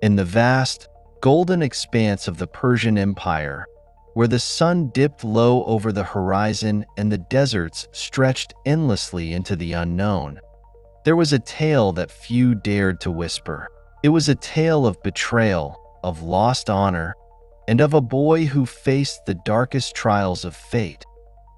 In the vast, golden expanse of the Persian Empire, where the sun dipped low over the horizon and the deserts stretched endlessly into the unknown, there was a tale that few dared to whisper. It was a tale of betrayal, of lost honor, and of a boy who faced the darkest trials of fate,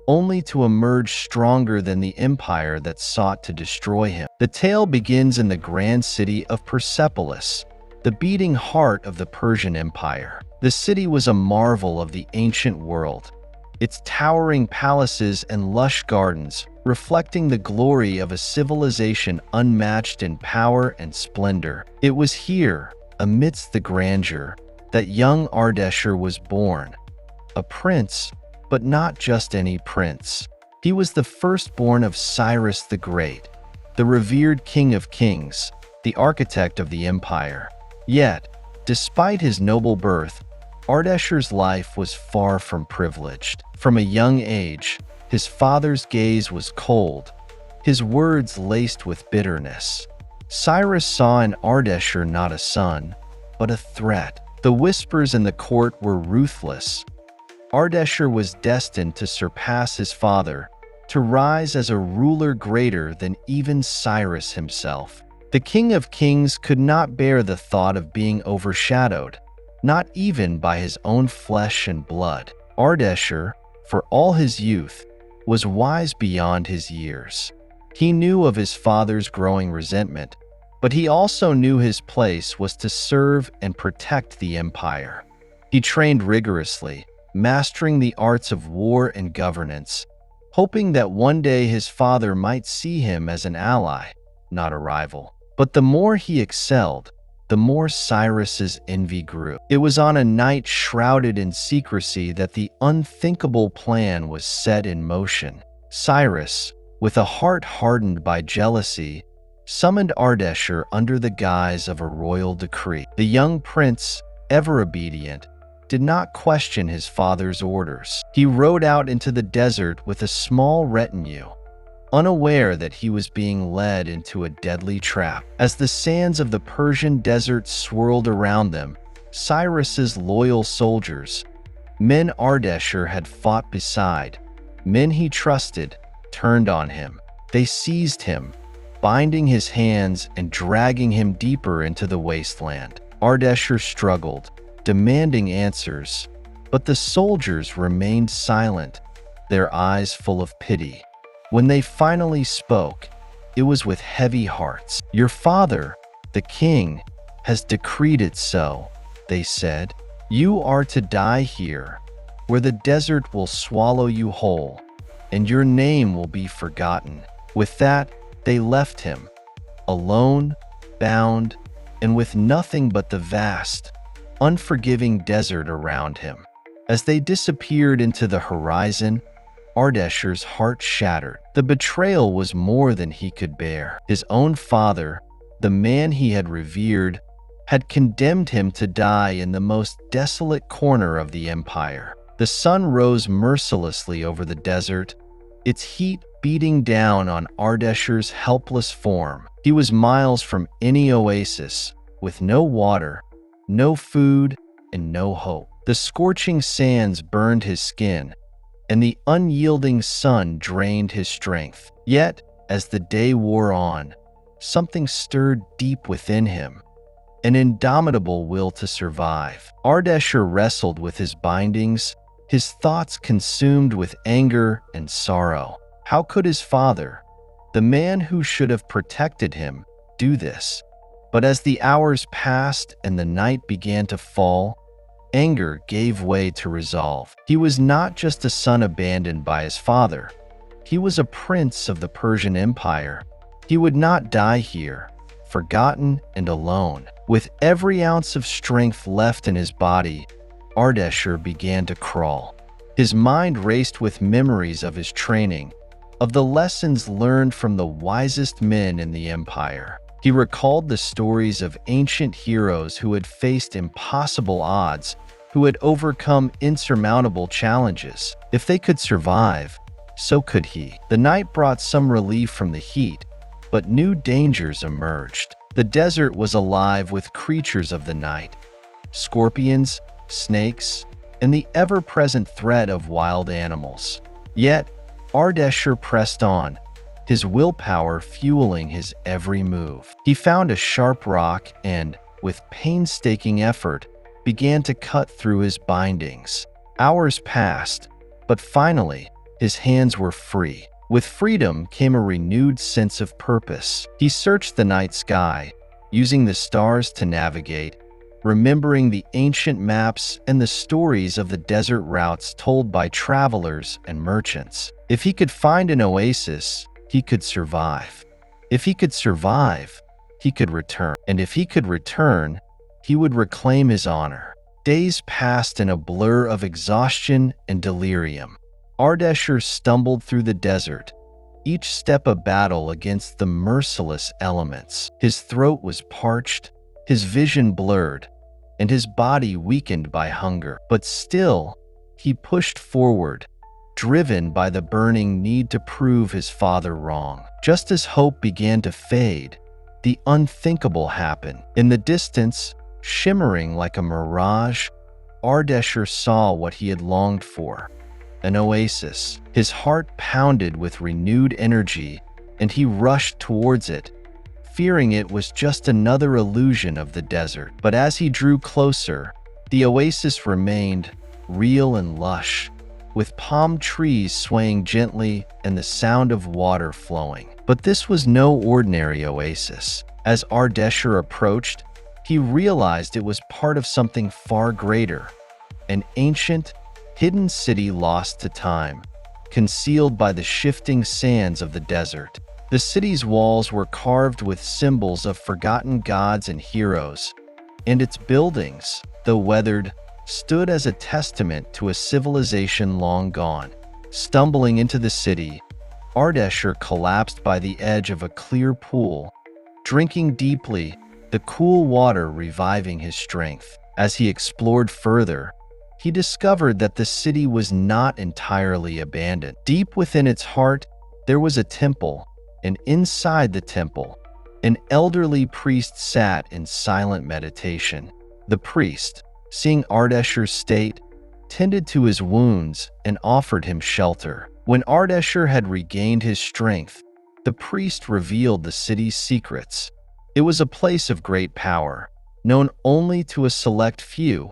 only to emerge stronger than the empire that sought to destroy him. The tale begins in the grand city of Persepolis, the beating heart of the Persian Empire. The city was a marvel of the ancient world, its towering palaces and lush gardens reflecting the glory of a civilization unmatched in power and splendor. It was here, amidst the grandeur, that young Ardeshir was born, a prince, but not just any prince. He was the firstborn of Cyrus the Great, the revered king of kings, the architect of the empire. Yet, despite his noble birth, Ardeshir's life was far from privileged. From a young age, his father's gaze was cold, his words laced with bitterness. Cyrus saw in Ardeshir not a son, but a threat. The whispers in the court were ruthless. Ardeshir was destined to surpass his father, to rise as a ruler greater than even Cyrus himself. The King of Kings could not bear the thought of being overshadowed, not even by his own flesh and blood. Ardeshir, for all his youth, was wise beyond his years. He knew of his father's growing resentment, but he also knew his place was to serve and protect the empire. He trained rigorously, mastering the arts of war and governance, hoping that one day his father might see him as an ally, not a rival. But the more he excelled, the more Cyrus's envy grew. It was on a night shrouded in secrecy that the unthinkable plan was set in motion. Cyrus, with a heart hardened by jealousy, summoned Ardeshir under the guise of a royal decree. The young prince, ever obedient, did not question his father's orders. He rode out into the desert with a small retinue, unaware that he was being led into a deadly trap. As the sands of the Persian desert swirled around them, Cyrus's loyal soldiers, men Ardeshir had fought beside, men he trusted, turned on him. They seized him, binding his hands and dragging him deeper into the wasteland. Ardeshir struggled, demanding answers, but the soldiers remained silent, their eyes full of pity. When they finally spoke, it was with heavy hearts. "Your father, the king, has decreed it so," they said. "You are to die here, where the desert will swallow you whole, and your name will be forgotten." With that, they left him, alone, bound, and with nothing but the vast, unforgiving desert around him. As they disappeared into the horizon, Ardeshir's heart shattered. The betrayal was more than he could bear. His own father, the man he had revered, had condemned him to die in the most desolate corner of the empire. The sun rose mercilessly over the desert, its heat beating down on Ardeshir's helpless form. He was miles from any oasis, with no water, no food, and no hope. The scorching sands burned his skin, and the unyielding sun drained his strength. Yet, as the day wore on, something stirred deep within him, an indomitable will to survive. Ardeshir wrestled with his bindings, his thoughts consumed with anger and sorrow. How could his father, the man who should have protected him, do this? But as the hours passed and the night began to fall, anger gave way to resolve. He was not just a son abandoned by his father. He was a prince of the Persian Empire. He would not die here, forgotten and alone. With every ounce of strength left in his body, Ardeshir began to crawl. His mind raced with memories of his training, of the lessons learned from the wisest men in the empire. He recalled the stories of ancient heroes who had faced impossible odds, who had overcome insurmountable challenges. If they could survive, so could he. The night brought some relief from the heat, but new dangers emerged. The desert was alive with creatures of the night, scorpions, snakes, and the ever-present threat of wild animals. Yet, Ardeshir pressed on, his willpower fueling his every move. He found a sharp rock and, with painstaking effort, began to cut through his bindings. Hours passed, but finally, his hands were free. With freedom came a renewed sense of purpose. He searched the night sky, using the stars to navigate, remembering the ancient maps and the stories of the desert routes told by travelers and merchants. If he could find an oasis, he could survive. If he could survive, he could return. And if he could return, he would reclaim his honor. Days passed in a blur of exhaustion and delirium. Ardeshir stumbled through the desert, each step a battle against the merciless elements. His throat was parched, his vision blurred, and his body weakened by hunger. But still, he pushed forward, driven by the burning need to prove his father wrong. Just as hope began to fade, the unthinkable happened. In the distance, shimmering like a mirage, Ardeshir saw what he had longed for. An oasis. His heart pounded with renewed energy, and he rushed towards it, fearing it was just another illusion of the desert. But as he drew closer, the oasis remained real and lush, with palm trees swaying gently and the sound of water flowing. But this was no ordinary oasis. As Ardeshir approached, he realized it was part of something far greater, an ancient, hidden city lost to time, concealed by the shifting sands of the desert. The city's walls were carved with symbols of forgotten gods and heroes, and its buildings, though weathered, stood as a testament to a civilization long gone. Stumbling into the city, Ardeshir collapsed by the edge of a clear pool, drinking deeply, the cool water reviving his strength. As he explored further, he discovered that the city was not entirely abandoned. Deep within its heart, there was a temple, and inside the temple, an elderly priest sat in silent meditation. The priest, seeing Ardeshir's state, tended to his wounds and offered him shelter. When Ardeshir had regained his strength, the priest revealed the city's secrets. It was a place of great power, known only to a select few,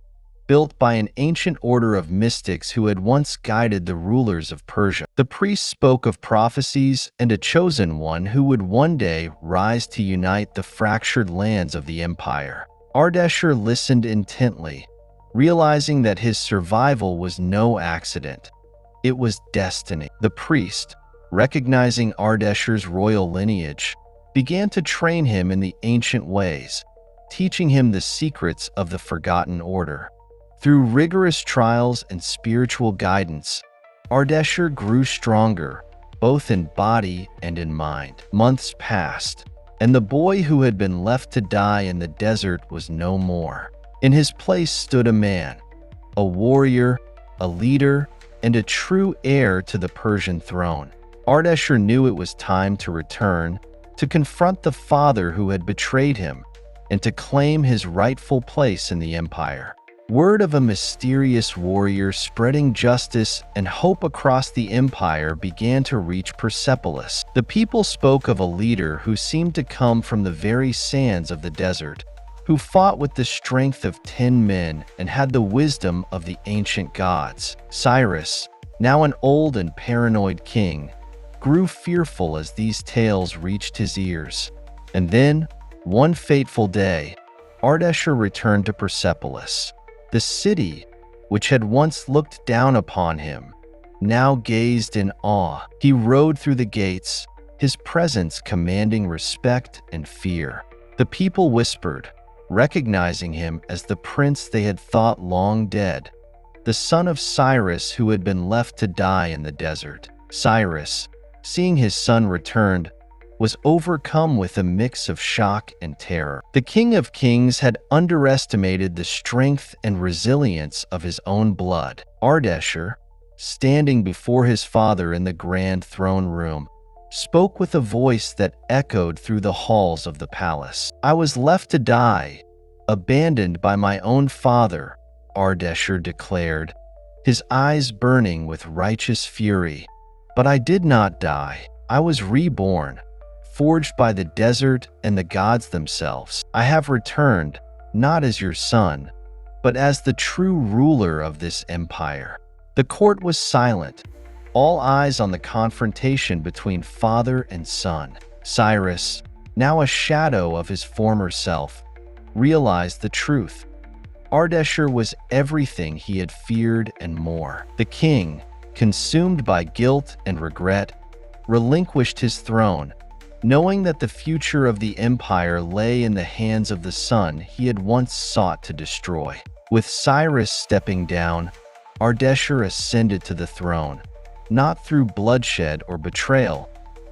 built by an ancient order of mystics who had once guided the rulers of Persia. The priest spoke of prophecies and a chosen one who would one day rise to unite the fractured lands of the empire. Ardeshir listened intently, realizing that his survival was no accident. It was destiny. The priest, recognizing Ardeshir's royal lineage, began to train him in the ancient ways, teaching him the secrets of the forgotten order. Through rigorous trials and spiritual guidance, Ardeshir grew stronger, both in body and in mind. Months passed, and the boy who had been left to die in the desert was no more. In his place stood a man, a warrior, a leader, and a true heir to the Persian throne. Ardeshir knew it was time to return, to confront the father who had betrayed him, and to claim his rightful place in the empire. Word of a mysterious warrior spreading justice and hope across the empire began to reach Persepolis. The people spoke of a leader who seemed to come from the very sands of the desert, who fought with the strength of 10 men and had the wisdom of the ancient gods. Cyrus, now an old and paranoid king, grew fearful as these tales reached his ears. And then, one fateful day, Ardeshir returned to Persepolis. The city, which had once looked down upon him, now gazed in awe. He rode through the gates, his presence commanding respect and fear. The people whispered, recognizing him as the prince they had thought long dead, the son of Cyrus who had been left to die in the desert. Cyrus, seeing his son returned, was overcome with a mix of shock and terror. The King of Kings had underestimated the strength and resilience of his own blood. Ardeshir, standing before his father in the grand throne room, spoke with a voice that echoed through the halls of the palace. "I was left to die, abandoned by my own father," Ardeshir declared, his eyes burning with righteous fury. "But I did not die. I was reborn, forged by the desert and the gods themselves. I have returned, not as your son, but as the true ruler of this empire." The court was silent, all eyes on the confrontation between father and son. Cyrus, now a shadow of his former self, realized the truth. Ardeshir was everything he had feared and more. The king, consumed by guilt and regret, relinquished his throne, knowing that the future of the empire lay in the hands of the son he had once sought to destroy. With Cyrus stepping down, Ardeshir ascended to the throne, not through bloodshed or betrayal,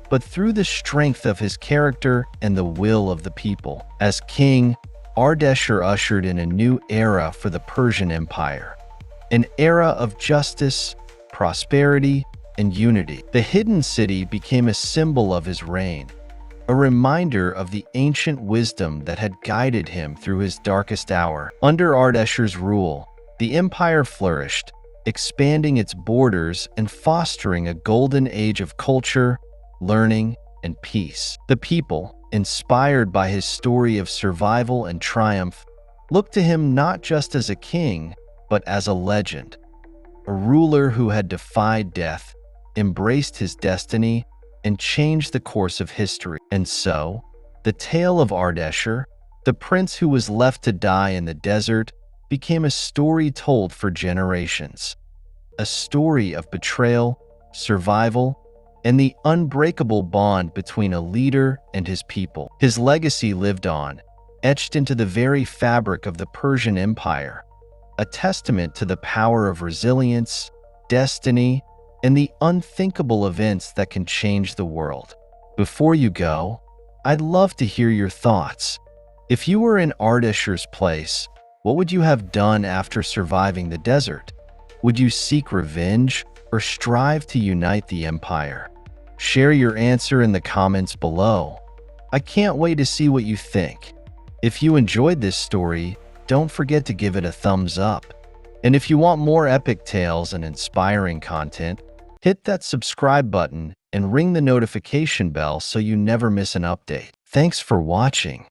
but through the strength of his character and the will of the people. As king, Ardeshir ushered in a new era for the Persian Empire, an era of justice, prosperity, and unity. The hidden city became a symbol of his reign, a reminder of the ancient wisdom that had guided him through his darkest hour. Under Ardeshir's rule, the empire flourished, expanding its borders and fostering a golden age of culture, learning, and peace. The people, inspired by his story of survival and triumph, looked to him not just as a king, but as a legend, a ruler who had defied death, embraced his destiny, and changed the course of history. And so, the tale of Ardeshir, the prince who was left to die in the desert, became a story told for generations. A story of betrayal, survival, and the unbreakable bond between a leader and his people. His legacy lived on, etched into the very fabric of the Persian Empire, a testament to the power of resilience, destiny, and the unthinkable events that can change the world. Before you go, I'd love to hear your thoughts. If you were in Ardeshir's place, what would you have done after surviving the desert? Would you seek revenge or strive to unite the empire? Share your answer in the comments below. I can't wait to see what you think. If you enjoyed this story, don't forget to give it a thumbs up. And if you want more epic tales and inspiring content, hit that subscribe button and ring the notification bell so you never miss an update. Thanks for watching.